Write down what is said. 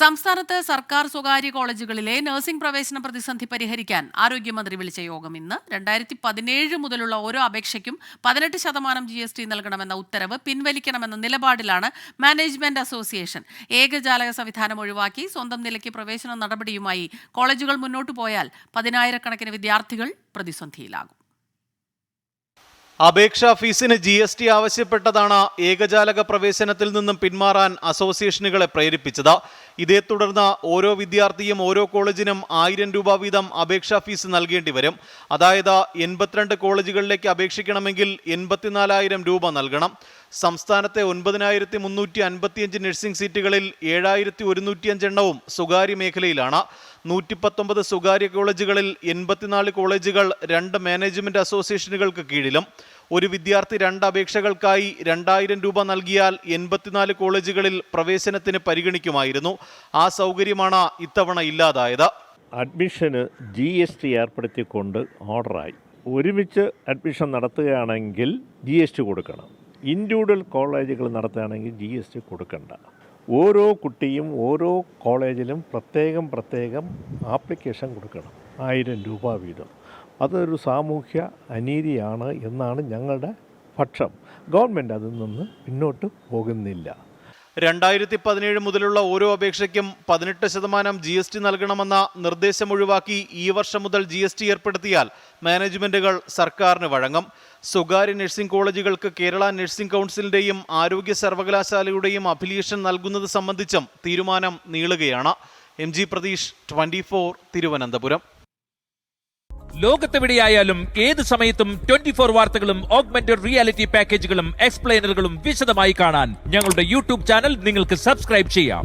സംസ്ഥാനത്ത് സർക്കാർ സ്വകാര്യ കോളേജുകളിലെ നഴ്സിംഗ് പ്രവേശന പ്രതിസന്ധി പരിഹരിക്കാൻ ആരോഗ്യമന്ത്രി വിളിച്ച യോഗം ഇന്ന് 2017 മുതലുള്ള ഓരോ അപേക്ഷയ്ക്കും 18% GST നൽകണമെന്ന ഉത്തരവ് പിൻവലിക്കണമെന്ന നിലപാടിലാണ് മാനേജ്മെന്റ് അസോസിയേഷൻ. ഏകജാലക സംവിധാനം ഒഴിവാക്കി സ്വന്തം നിലയ്ക്ക് പ്രവേശന നടപടിയുമായി കോളേജുകൾ മുന്നോട്ടു പോയാൽ 10,000-കണക്കിന് വിദ്യാർത്ഥികൾ പ്രതിസന്ധിയിലാകും. അപേക്ഷാ ഫീസിന് GST ആവശ്യപ്പെട്ടതാണ് ഏകജാലക പ്രവേശനത്തിൽ നിന്നും പിന്മാറാൻ അസോസിയേഷനുകളെ പ്രേരിപ്പിച്ചത്. ഇതേ തുടർന്ന് ഓരോ വിദ്യാർത്ഥിയും ഓരോ കോളേജിനും 1000 രൂപ വീതം അപേക്ഷാ ഫീസ് നൽകേണ്ടി വരും. അതായത് 82 കോളേജുകളിലേക്ക് അപേക്ഷിക്കണമെങ്കിൽ 84,000 രൂപ നൽകണം. സംസ്ഥാനത്തെ 9,355 നഴ്സിംഗ് സീറ്റുകളിൽ 7,105 എണ്ണവും സ്വകാര്യ മേഖലയിലാണ്. 119 സ്വകാര്യ കോളേജുകളിൽ 84 കോളേജുകൾ 2 മാനേജ്മെന്റ് അസോസിയേഷനുകൾക്ക് കീഴിലും. ഒരു വിദ്യാർത്ഥി 2 അപേക്ഷകൾക്കായി 2,000 രൂപ നൽകിയാൽ 84 കോളേജുകളിൽ പ്രവേശനത്തിന് പരിഗണിക്കുമായിരുന്നു. ആ സൗകര്യമാണ് ഇത്തവണ ഇല്ലാതായത്. അഡ്മിഷന് GST ഏർപ്പെടുത്തിക്കൊണ്ട് ഓർഡറായി. ഒരുമിച്ച് അഡ്മിഷൻ നടത്തുകയാണെങ്കിൽ GST കൊടുക്കണം. ഇൻഡിവിജ്വൽ കോളേജുകൾ നടത്തുകയാണെങ്കിൽ GST കൊടുക്കണ്ട. ഓരോ കുട്ടിയും ഓരോ കോളേജിലും പ്രത്യേകം ആപ്ലിക്കേഷൻ കൊടുക്കണം, 1000 രൂപ വീതം. അതൊരു സാമൂഹ്യ അനീതിയാണ് എന്നാണ് ഞങ്ങളുടെ പക്ഷം. ഗവൺമെൻറ് അതിൽ നിന്ന് പിന്നോട്ട് പോകുന്നില്ല. 2017 മുതലുള്ള ഓരോ അപേക്ഷയ്ക്കും 18% GST നൽകണമെന്ന നിർദ്ദേശം ഒഴിവാക്കി ഈ വർഷം മുതൽ GST ഏർപ്പെടുത്തിയാൽ മാനേജ്മെന്റുകൾ സർക്കാരിന് വഴങ്ങും. സ്വകാര്യ നഴ്സിംഗ് കോളേജുകൾക്ക് കേരള നഴ്സിംഗ് കൗൺസിലിന്റെയും ആരോഗ്യ സർവകലാശാലയുടെയും അഫിലിയേഷൻ നൽകുന്നത് സംബന്ധിച്ചും തീരുമാനം നീളുകയാണ്. MG പ്രതീഷ്, 24, തിരുവനന്തപുരം. ലോകത്തെവിടെയായാലും ഏത് സമയത്തും 24 വാർത്തകളും ഓഗ്മെന്റഡ് റിയാലിറ്റി പാക്കേജുകളും എക്സ്പ്ലെയിനറുകളും വിശദമായി കാണാൻ ഞങ്ങളുടെ YouTube ചാനൽ നിങ്ങൾക്ക് സബ്സ്ക്രൈബ് ചെയ്യാം.